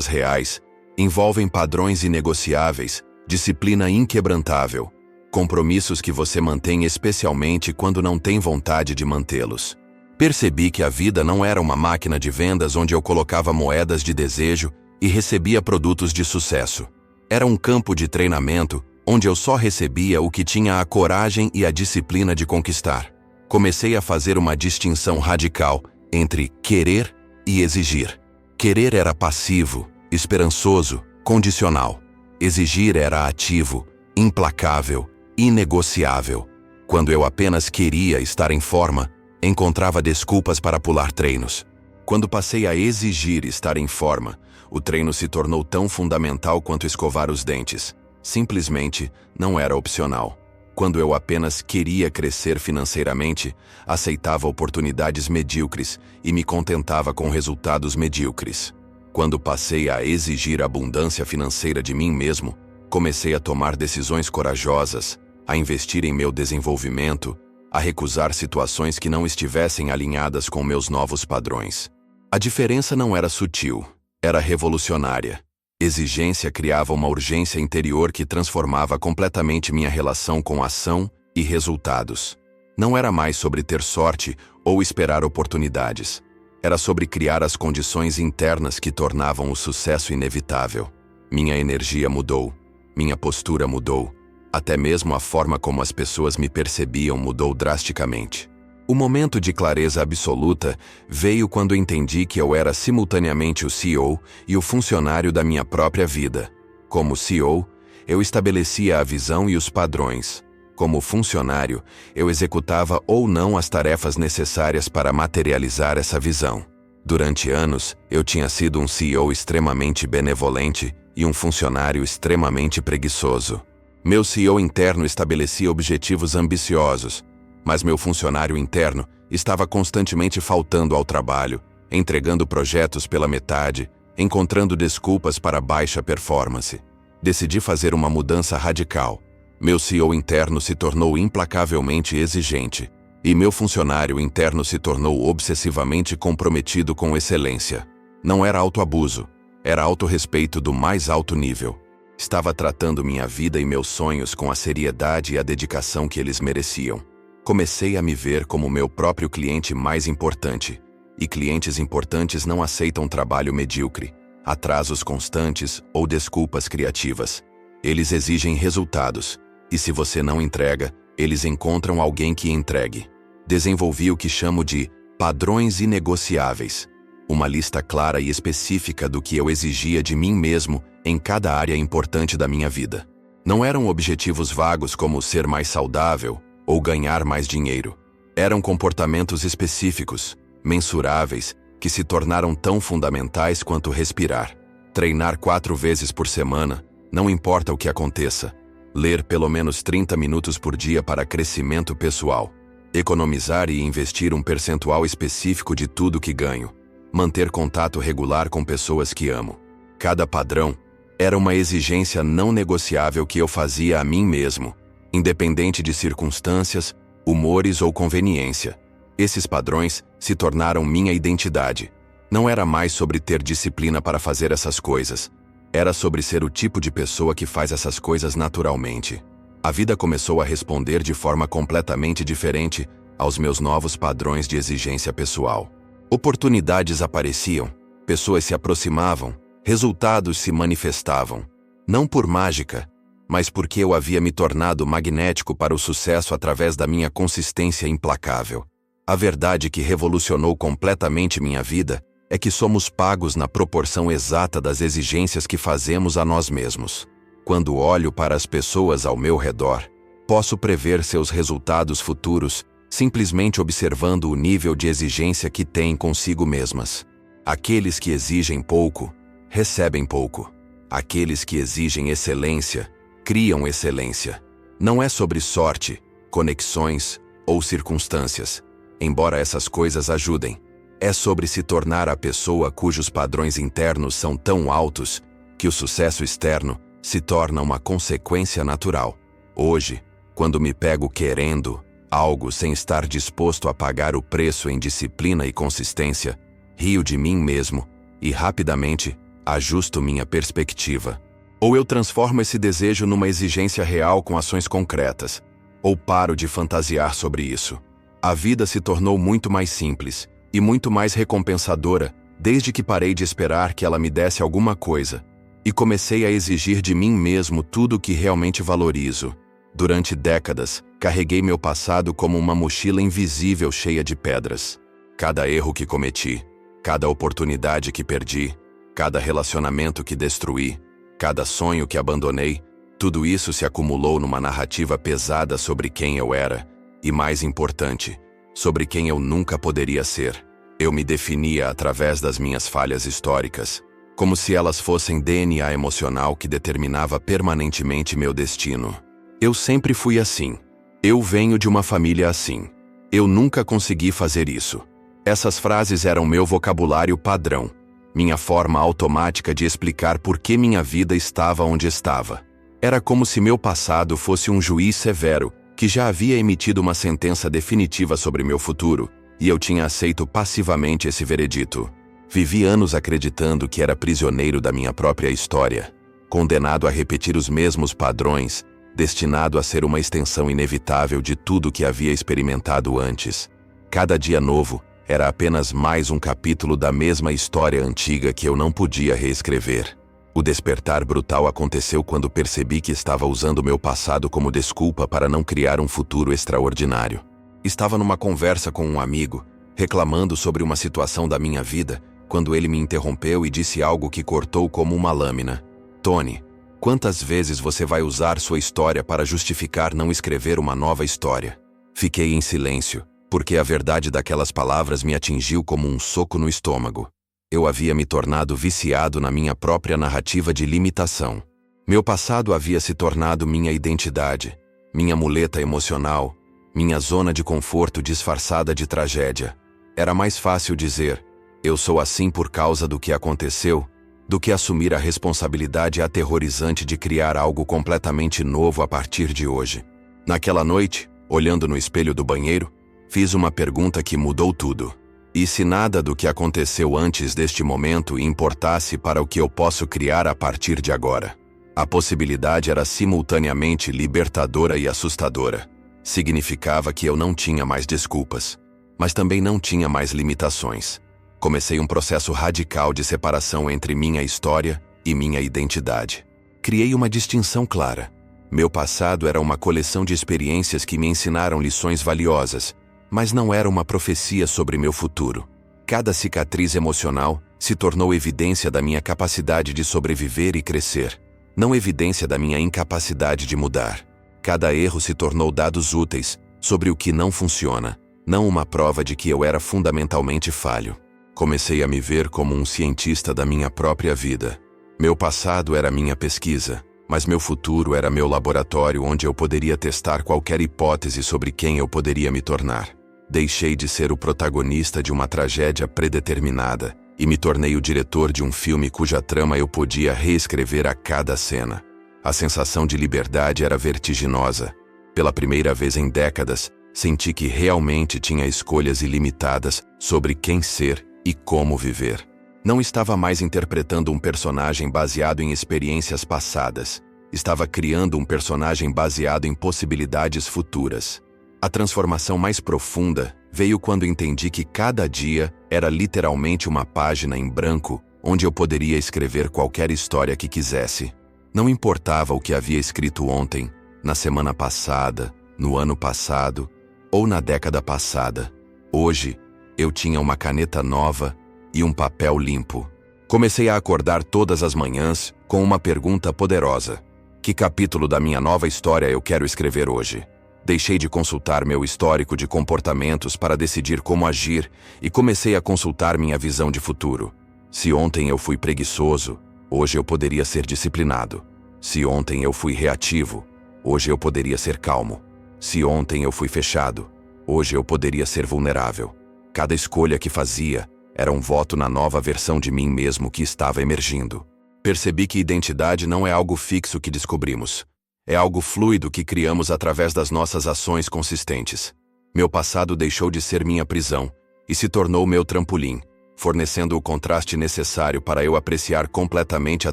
A: reais, envolvem padrões inegociáveis, disciplina inquebrantável, compromissos que você mantém especialmente quando não tem vontade de mantê-los. Percebi que a vida não era uma máquina de vendas onde eu colocava moedas de desejo e recebia produtos de sucesso. Era um campo de treinamento onde eu só recebia o que tinha a coragem e a disciplina de conquistar. Comecei a fazer uma distinção radical entre querer e exigir. Querer era passivo, esperançoso, condicional. Exigir era ativo, implacável, inegociável. Quando eu apenas queria estar em forma, encontrava desculpas para pular treinos. Quando passei a exigir estar em forma, o treino se tornou tão fundamental quanto escovar os dentes. Simplesmente não era opcional. Quando eu apenas queria crescer financeiramente, aceitava oportunidades medíocres e me contentava com resultados medíocres. Quando passei a exigir abundância financeira de mim mesmo, comecei a tomar decisões corajosas, a investir em meu desenvolvimento, a recusar situações que não estivessem alinhadas com meus novos padrões. A diferença não era sutil, era revolucionária. Exigência criava uma urgência interior que transformava completamente minha relação com ação e resultados. Não era mais sobre ter sorte ou esperar oportunidades. Era sobre criar as condições internas que tornavam o sucesso inevitável. Minha energia mudou, minha postura mudou, até mesmo a forma como as pessoas me percebiam mudou drasticamente. O momento de clareza absoluta veio quando entendi que eu era simultaneamente o CEO e o funcionário da minha própria vida. Como CEO, eu estabelecia a visão e os padrões. Como funcionário, eu executava ou não as tarefas necessárias para materializar essa visão. Durante anos, eu tinha sido um CEO extremamente benevolente e um funcionário extremamente preguiçoso. Meu CEO interno estabelecia objetivos ambiciosos, mas meu funcionário interno estava constantemente faltando ao trabalho, entregando projetos pela metade, encontrando desculpas para baixa performance. Decidi fazer uma mudança radical. Meu CEO interno se tornou implacavelmente exigente, e meu funcionário interno se tornou obsessivamente comprometido com excelência. Não era autoabuso, era autorrespeito do mais alto nível. Estava tratando minha vida e meus sonhos com a seriedade e a dedicação que eles mereciam. Comecei a me ver como meu próprio cliente mais importante, e clientes importantes não aceitam trabalho medíocre, atrasos constantes ou desculpas criativas. Eles exigem resultados, e se você não entrega, eles encontram alguém que entregue. Desenvolvi o que chamo de padrões inegociáveis, uma lista clara e específica do que eu exigia de mim mesmo em cada área importante da minha vida. Não eram objetivos vagos como ser mais saudável ou ganhar mais dinheiro. Eram comportamentos específicos, mensuráveis, que se tornaram tão fundamentais quanto respirar. Treinar 4 vezes por semana, não importa o que aconteça. Ler pelo menos 30 minutos por dia para crescimento pessoal. Economizar e investir um percentual específico de tudo que ganho. Manter contato regular com pessoas que amo. Cada padrão era uma exigência não negociável que eu fazia a mim mesmo, independente de circunstâncias, humores ou conveniência. Esses padrões se tornaram minha identidade. Não era mais sobre ter disciplina para fazer essas coisas. Era sobre ser o tipo de pessoa que faz essas coisas naturalmente. A vida começou a responder de forma completamente diferente aos meus novos padrões de exigência pessoal. Oportunidades apareciam, pessoas se aproximavam, resultados se manifestavam. Não por mágica, mas porque eu havia me tornado magnético para o sucesso através da minha consistência implacável. A verdade que revolucionou completamente minha vida é que somos pagos na proporção exata das exigências que fazemos a nós mesmos. Quando olho para as pessoas ao meu redor, posso prever seus resultados futuros simplesmente observando o nível de exigência que têm consigo mesmas. Aqueles que exigem pouco, recebem pouco. Aqueles que exigem excelência, criam excelência. Não é sobre sorte, conexões ou circunstâncias, embora essas coisas ajudem. É sobre se tornar a pessoa cujos padrões internos são tão altos que o sucesso externo se torna uma consequência natural. Hoje, quando me pego querendo algo sem estar disposto a pagar o preço em disciplina e consistência, rio de mim mesmo e rapidamente ajusto minha perspectiva. Ou eu transformo esse desejo numa exigência real com ações concretas, ou paro de fantasiar sobre isso. A vida se tornou muito mais simples e muito mais recompensadora desde que parei de esperar que ela me desse alguma coisa e comecei a exigir de mim mesmo tudo o que realmente valorizo. Durante décadas, carreguei meu passado como uma mochila invisível cheia de pedras. Cada erro que cometi, cada oportunidade que perdi, cada relacionamento que destruí, cada sonho que abandonei, tudo isso se acumulou numa narrativa pesada sobre quem eu era e, mais importante, sobre quem eu nunca poderia ser. Eu me definia através das minhas falhas históricas, como se elas fossem DNA emocional que determinava permanentemente meu destino. Eu sempre fui assim. Eu venho de uma família assim. Eu nunca consegui fazer isso. Essas frases eram meu vocabulário padrão, minha forma automática de explicar por que minha vida estava onde estava. Era como se meu passado fosse um juiz severo que já havia emitido uma sentença definitiva sobre meu futuro, e eu tinha aceito passivamente esse veredito. Vivi anos acreditando que era prisioneiro da minha própria história, condenado a repetir os mesmos padrões, destinado a ser uma extensão inevitável de tudo que havia experimentado antes. Cada dia novo era apenas mais um capítulo da mesma história antiga que eu não podia reescrever. O despertar brutal aconteceu quando percebi que estava usando meu passado como desculpa para não criar um futuro extraordinário. Estava numa conversa com um amigo, reclamando sobre uma situação da minha vida, quando ele me interrompeu e disse algo que cortou como uma lâmina. Tony, quantas vezes você vai usar sua história para justificar não escrever uma nova história? Fiquei em silêncio, porque a verdade daquelas palavras me atingiu como um soco no estômago. Eu havia me tornado viciado na minha própria narrativa de limitação. Meu passado havia se tornado minha identidade, minha muleta emocional, minha zona de conforto disfarçada de tragédia. Era mais fácil dizer, eu sou assim por causa do que aconteceu, do que assumir a responsabilidade aterrorizante de criar algo completamente novo a partir de hoje. Naquela noite, olhando no espelho do banheiro, fiz uma pergunta que mudou tudo. E se nada do que aconteceu antes deste momento importasse para o que eu posso criar a partir de agora? A possibilidade era simultaneamente libertadora e assustadora. Significava que eu não tinha mais desculpas, mas também não tinha mais limitações. Comecei um processo radical de separação entre minha história e minha identidade. Criei uma distinção clara. Meu passado era uma coleção de experiências que me ensinaram lições valiosas, mas não era uma profecia sobre meu futuro. Cada cicatriz emocional se tornou evidência da minha capacidade de sobreviver e crescer, não evidência da minha incapacidade de mudar. Cada erro se tornou dados úteis sobre o que não funciona, não uma prova de que eu era fundamentalmente falho. Comecei a me ver como um cientista da minha própria vida. Meu passado era minha pesquisa, mas meu futuro era meu laboratório onde eu poderia testar qualquer hipótese sobre quem eu poderia me tornar. Deixei de ser o protagonista de uma tragédia predeterminada e me tornei o diretor de um filme cuja trama eu podia reescrever a cada cena. A sensação de liberdade era vertiginosa. Pela primeira vez em décadas, senti que realmente tinha escolhas ilimitadas sobre quem ser e como viver. Não estava mais interpretando um personagem baseado em experiências passadas. Estava criando um personagem baseado em possibilidades futuras. A transformação mais profunda veio quando entendi que cada dia era literalmente uma página em branco onde eu poderia escrever qualquer história que quisesse. Não importava o que havia escrito ontem, na semana passada, no ano passado ou na década passada. Hoje, eu tinha uma caneta nova e um papel limpo. Comecei a acordar todas as manhãs com uma pergunta poderosa. Que capítulo da minha nova história eu quero escrever hoje? Deixei de consultar meu histórico de comportamentos para decidir como agir e comecei a consultar minha visão de futuro. Se ontem eu fui preguiçoso, hoje eu poderia ser disciplinado. Se ontem eu fui reativo, hoje eu poderia ser calmo. Se ontem eu fui fechado, hoje eu poderia ser vulnerável. Cada escolha que fazia era um voto na nova versão de mim mesmo que estava emergindo. Percebi que identidade não é algo fixo que descobrimos. É algo fluido que criamos através das nossas ações consistentes. Meu passado deixou de ser minha prisão e se tornou meu trampolim, fornecendo o contraste necessário para eu apreciar completamente a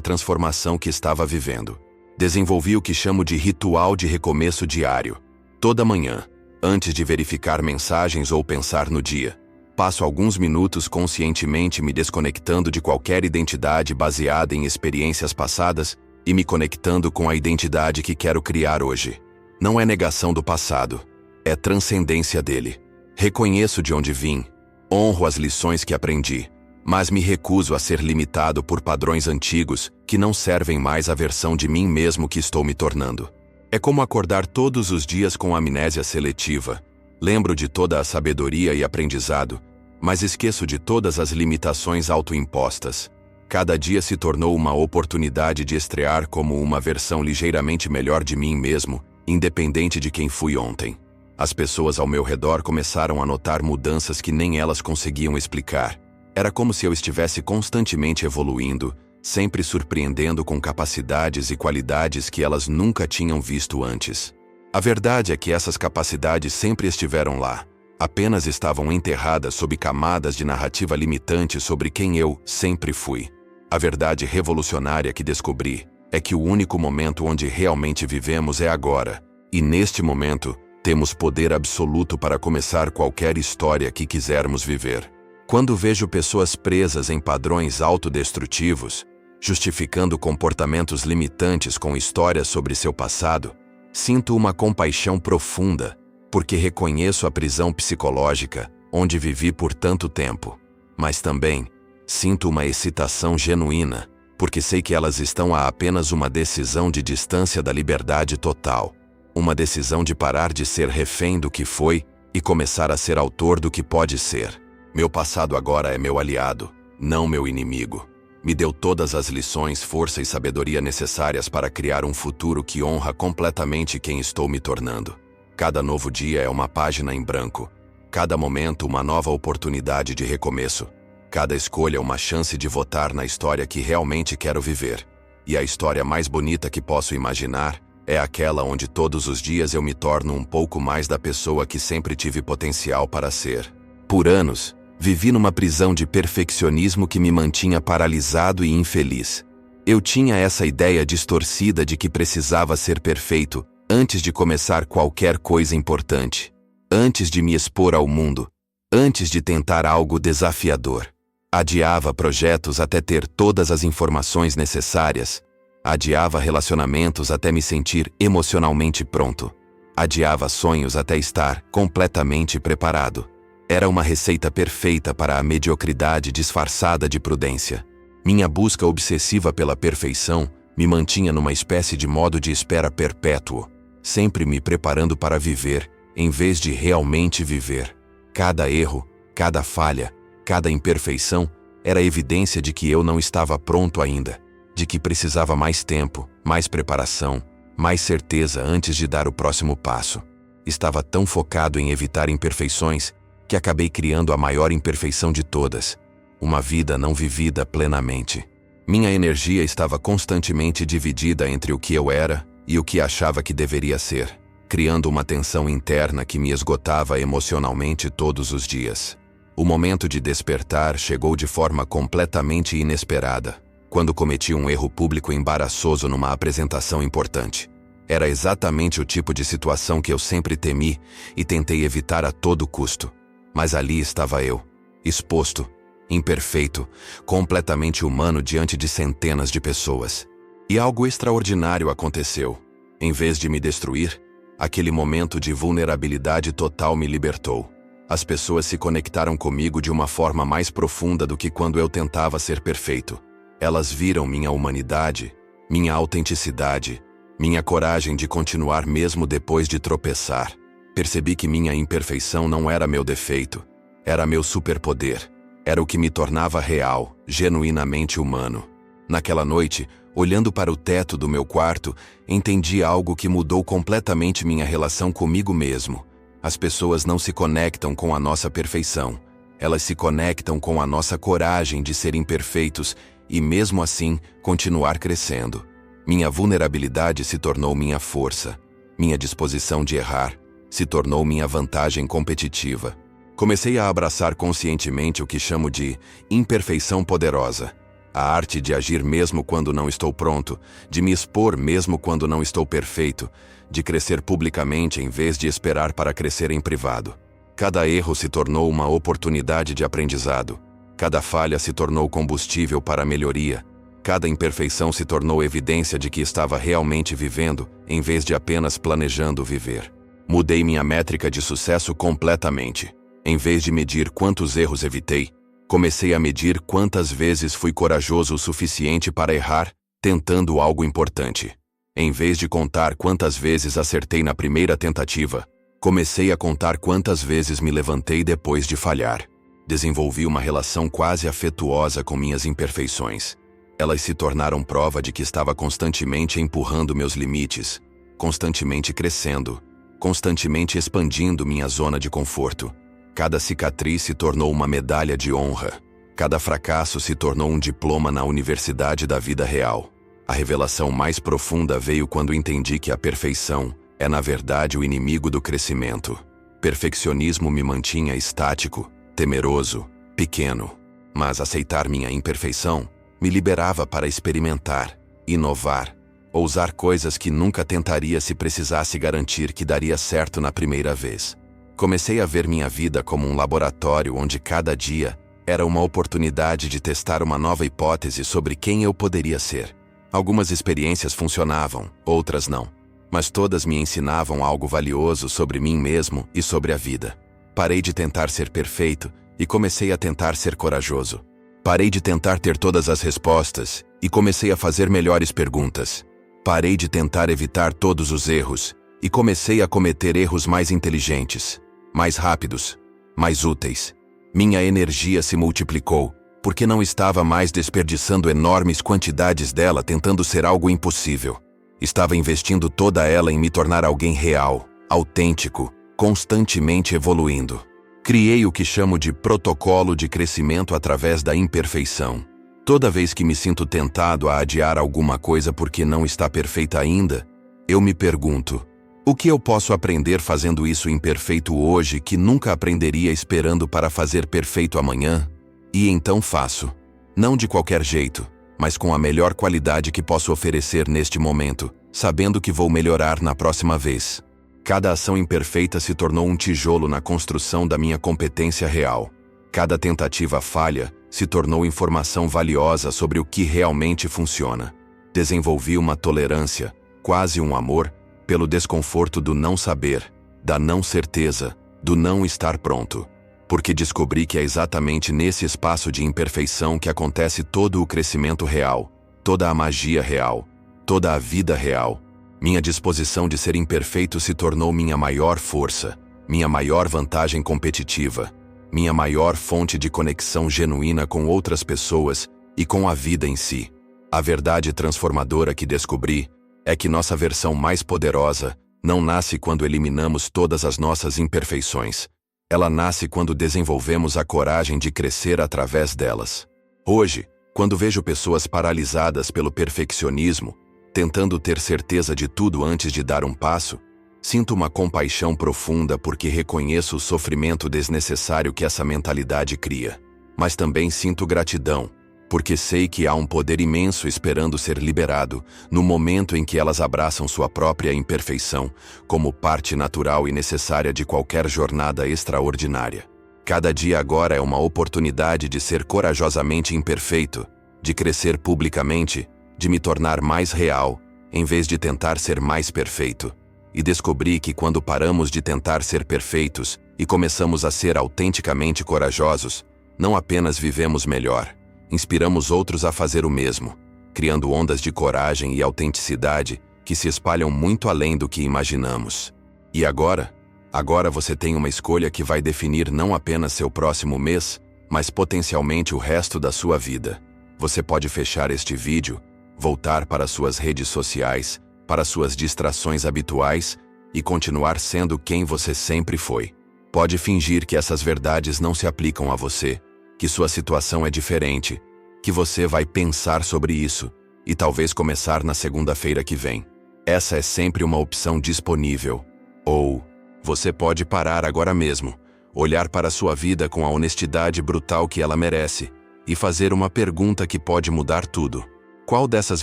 A: transformação que estava vivendo. Desenvolvi o que chamo de ritual de recomeço diário. Toda manhã, antes de verificar mensagens ou pensar no dia, passo alguns minutos conscientemente me desconectando de qualquer identidade baseada em experiências passadas e me conectando com a identidade que quero criar hoje. Não é negação do passado, é transcendência dele. Reconheço de onde vim, honro as lições que aprendi, mas me recuso a ser limitado por padrões antigos que não servem mais à versão de mim mesmo que estou me tornando. É como acordar todos os dias com amnésia seletiva. Lembro de toda a sabedoria e aprendizado, mas esqueço de todas as limitações autoimpostas. Cada dia se tornou uma oportunidade de estrear como uma versão ligeiramente melhor de mim mesmo, independente de quem fui ontem. As pessoas ao meu redor começaram a notar mudanças que nem elas conseguiam explicar. Era como se eu estivesse constantemente evoluindo, sempre surpreendendo com capacidades e qualidades que elas nunca tinham visto antes. A verdade é que essas capacidades sempre estiveram lá, apenas estavam enterradas sob camadas de narrativa limitante sobre quem eu sempre fui. A verdade revolucionária que descobri é que o único momento onde realmente vivemos é agora, e neste momento, temos poder absoluto para começar qualquer história que quisermos viver. Quando vejo pessoas presas em padrões autodestrutivos, justificando comportamentos limitantes com histórias sobre seu passado, sinto uma compaixão profunda, porque reconheço a prisão psicológica onde vivi por tanto tempo. Mas também sinto uma excitação genuína, porque sei que elas estão a apenas uma decisão de distância da liberdade total. Uma decisão de parar de ser refém do que foi e começar a ser autor do que pode ser. Meu passado agora é meu aliado, não meu inimigo. Me deu todas as lições, força e sabedoria necessárias para criar um futuro que honra completamente quem estou me tornando. Cada novo dia é uma página em branco. Cada momento uma nova oportunidade de recomeço. Cada escolha uma chance de votar na história que realmente quero viver. E a história mais bonita que posso imaginar é aquela onde todos os dias eu me torno um pouco mais da pessoa que sempre tive potencial para ser. Por anos, vivi numa prisão de perfeccionismo que me mantinha paralisado e infeliz. Eu tinha essa ideia distorcida de que precisava ser perfeito antes de começar qualquer coisa importante, antes de me expor ao mundo, antes de tentar algo desafiador. Adiava projetos até ter todas as informações necessárias. Adiava relacionamentos até me sentir emocionalmente pronto. Adiava sonhos até estar completamente preparado. Era uma receita perfeita para a mediocridade disfarçada de prudência. Minha busca obsessiva pela perfeição me mantinha numa espécie de modo de espera perpétuo, sempre me preparando para viver, em vez de realmente viver. Cada erro, cada falha, cada imperfeição era evidência de que eu não estava pronto ainda, de que precisava mais tempo, mais preparação, mais certeza antes de dar o próximo passo. Estava tão focado em evitar imperfeições que acabei criando a maior imperfeição de todas, uma vida não vivida plenamente. Minha energia estava constantemente dividida entre o que eu era e o que achava que deveria ser, criando uma tensão interna que me esgotava emocionalmente todos os dias. O momento de despertar chegou de forma completamente inesperada, quando cometi um erro público embaraçoso numa apresentação importante. Era exatamente o tipo de situação que eu sempre temi e tentei evitar a todo custo. Mas ali estava eu, exposto, imperfeito, completamente humano diante de centenas de pessoas. E algo extraordinário aconteceu. Em vez de me destruir, aquele momento de vulnerabilidade total me libertou. As pessoas se conectaram comigo de uma forma mais profunda do que quando eu tentava ser perfeito. Elas viram minha humanidade, minha autenticidade, minha coragem de continuar mesmo depois de tropeçar. Percebi que minha imperfeição não era meu defeito, era meu superpoder. Era o que me tornava real, genuinamente humano. Naquela noite, olhando para o teto do meu quarto, entendi algo que mudou completamente minha relação comigo mesmo. As pessoas não se conectam com a nossa perfeição. Elas se conectam com a nossa coragem de ser imperfeitos e mesmo assim, continuar crescendo. Minha vulnerabilidade se tornou minha força. Minha disposição de errar se tornou minha vantagem competitiva. Comecei a abraçar conscientemente o que chamo de imperfeição poderosa. A arte de agir mesmo quando não estou pronto, de me expor mesmo quando não estou perfeito, de crescer publicamente em vez de esperar para crescer em privado. Cada erro se tornou uma oportunidade de aprendizado. Cada falha se tornou combustível para a melhoria. Cada imperfeição se tornou evidência de que estava realmente vivendo, em vez de apenas planejando viver. Mudei minha métrica de sucesso completamente. Em vez de medir quantos erros evitei, comecei a medir quantas vezes fui corajoso o suficiente para errar, tentando algo importante. Em vez de contar quantas vezes acertei na primeira tentativa, comecei a contar quantas vezes me levantei depois de falhar. Desenvolvi uma relação quase afetuosa com minhas imperfeições. Elas se tornaram prova de que estava constantemente empurrando meus limites, constantemente crescendo, constantemente expandindo minha zona de conforto. Cada cicatriz se tornou uma medalha de honra. Cada fracasso se tornou um diploma na universidade da vida real. A revelação mais profunda veio quando entendi que a perfeição é, na verdade, o inimigo do crescimento. Perfeccionismo me mantinha estático, temeroso, pequeno. Mas aceitar minha imperfeição me liberava para experimentar, inovar, ousar coisas que nunca tentaria se precisasse garantir que daria certo na primeira vez. Comecei a ver minha vida como um laboratório onde cada dia era uma oportunidade de testar uma nova hipótese sobre quem eu poderia ser. Algumas experiências funcionavam, outras não. Mas todas me ensinavam algo valioso sobre mim mesmo e sobre a vida. Parei de tentar ser perfeito e comecei a tentar ser corajoso. Parei de tentar ter todas as respostas e comecei a fazer melhores perguntas. Parei de tentar evitar todos os erros e comecei a cometer erros mais inteligentes, mais rápidos, mais úteis. Minha energia se multiplicou, porque não estava mais desperdiçando enormes quantidades dela tentando ser algo impossível. Estava investindo toda ela em me tornar alguém real, autêntico, constantemente evoluindo. Criei o que chamo de protocolo de crescimento através da imperfeição. Toda vez que me sinto tentado a adiar alguma coisa porque não está perfeita ainda, eu me pergunto: o que eu posso aprender fazendo isso imperfeito hoje que nunca aprenderia esperando para fazer perfeito amanhã? E então faço. Não de qualquer jeito, mas com a melhor qualidade que posso oferecer neste momento, sabendo que vou melhorar na próxima vez. Cada ação imperfeita se tornou um tijolo na construção da minha competência real. Cada tentativa falha se tornou informação valiosa sobre o que realmente funciona. Desenvolvi uma tolerância, quase um amor, pelo desconforto do não saber, da não certeza, do não estar pronto. Porque descobri que é exatamente nesse espaço de imperfeição que acontece todo o crescimento real, toda a magia real, toda a vida real. Minha disposição de ser imperfeito se tornou minha maior força, minha maior vantagem competitiva, minha maior fonte de conexão genuína com outras pessoas e com a vida em si. A verdade transformadora que descobri é que nossa versão mais poderosa não nasce quando eliminamos todas as nossas imperfeições. Ela nasce quando desenvolvemos a coragem de crescer através delas. Hoje, quando vejo pessoas paralisadas pelo perfeccionismo, tentando ter certeza de tudo antes de dar um passo, sinto uma compaixão profunda porque reconheço o sofrimento desnecessário que essa mentalidade cria. Mas também sinto gratidão, porque sei que há um poder imenso esperando ser liberado no momento em que elas abraçam sua própria imperfeição como parte natural e necessária de qualquer jornada extraordinária. Cada dia agora é uma oportunidade de ser corajosamente imperfeito, de crescer publicamente, de me tornar mais real, em vez de tentar ser mais perfeito. E descobri que quando paramos de tentar ser perfeitos e começamos a ser autenticamente corajosos, não apenas vivemos melhor, inspiramos outros a fazer o mesmo, criando ondas de coragem e autenticidade que se espalham muito além do que imaginamos. E agora? Agora você tem uma escolha que vai definir não apenas seu próximo mês, mas potencialmente o resto da sua vida. Você pode fechar este vídeo, voltar para suas redes sociais, para suas distrações habituais e continuar sendo quem você sempre foi. Pode fingir que essas verdades não se aplicam a você, que sua situação é diferente, que você vai pensar sobre isso e talvez começar na segunda-feira que vem. Essa é sempre uma opção disponível. Ou você pode parar agora mesmo, olhar para sua vida com a honestidade brutal que ela merece e fazer uma pergunta que pode mudar tudo. Qual dessas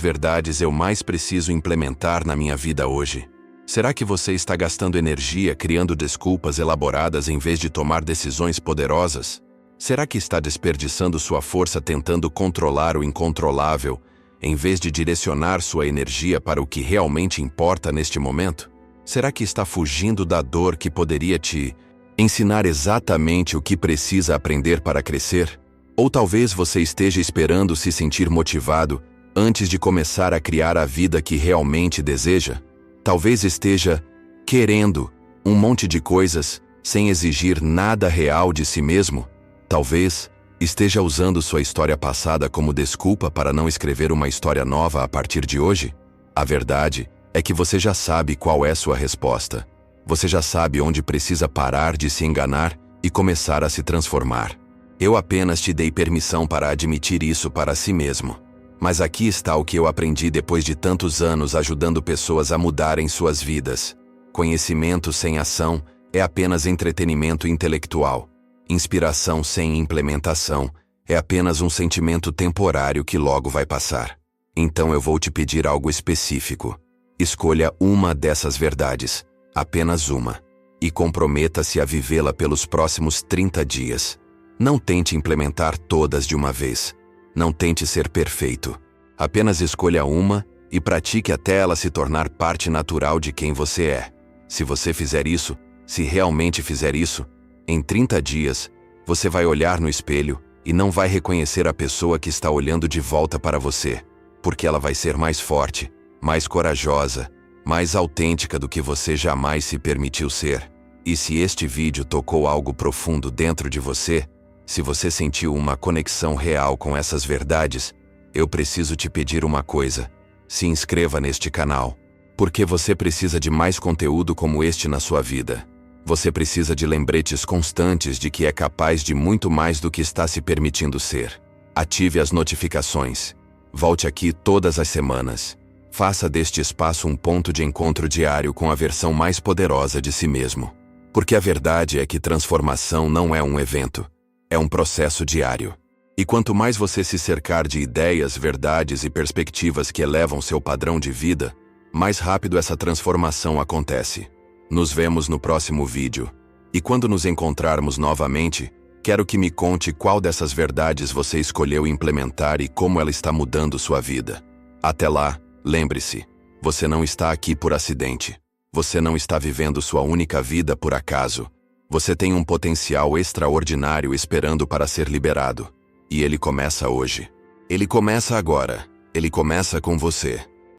A: verdades eu mais preciso implementar na minha vida hoje? Será que você está gastando energia criando desculpas elaboradas em vez de tomar decisões poderosas? Será que está desperdiçando sua força tentando controlar o incontrolável, em vez de direcionar sua energia para o que realmente importa neste momento? Será que está fugindo da dor que poderia te ensinar exatamente o que precisa aprender para crescer? Ou talvez você esteja esperando se sentir motivado antes de começar a criar a vida que realmente deseja? Talvez esteja querendo um monte de coisas sem exigir nada real de si mesmo? Talvez esteja usando sua história passada como desculpa para não escrever uma história nova a partir de hoje? A verdade é que você já sabe qual é sua resposta. Você já sabe onde precisa parar de se enganar e começar a se transformar. Eu apenas te dei permissão para admitir isso para si mesmo. Mas aqui está o que eu aprendi depois de tantos anos ajudando pessoas a mudarem suas vidas. Conhecimento sem ação é apenas entretenimento intelectual. Inspiração sem implementação é apenas um sentimento temporário que logo vai passar. Então eu vou te pedir algo específico. Escolha uma dessas verdades, apenas uma, e comprometa-se a vivê-la pelos próximos 30 dias. Não tente implementar todas de uma vez. Não tente ser perfeito. Apenas escolha uma e pratique até ela se tornar parte natural de quem você é. Se você fizer isso, se realmente fizer isso, em 30 dias, você vai olhar no espelho e não vai reconhecer a pessoa que está olhando de volta para você, porque ela vai ser mais forte, mais corajosa, mais autêntica do que você jamais se permitiu ser. E se este vídeo tocou algo profundo dentro de você, se você sentiu uma conexão real com essas verdades, eu preciso te pedir uma coisa. Se inscreva neste canal, porque você precisa de mais conteúdo como este na sua vida. Você precisa de lembretes constantes de que é capaz de muito mais do que está se permitindo ser. Ative as notificações. Volte aqui todas as semanas. Faça deste espaço um ponto de encontro diário com a versão mais poderosa de si mesmo. Porque a verdade é que transformação não é um evento. É um processo diário. E quanto mais você se cercar de ideias, verdades e perspectivas que elevam seu padrão de vida, mais rápido essa transformação acontece. Nos vemos no próximo vídeo. E quando nos encontrarmos novamente, quero que me conte qual dessas verdades você escolheu implementar e como ela está mudando sua vida. Até lá, lembre-se, você não está aqui por acidente. Você não está vivendo sua única vida por acaso. Você tem um potencial extraordinário esperando para ser liberado. E ele começa hoje. Ele começa agora. Ele começa com você.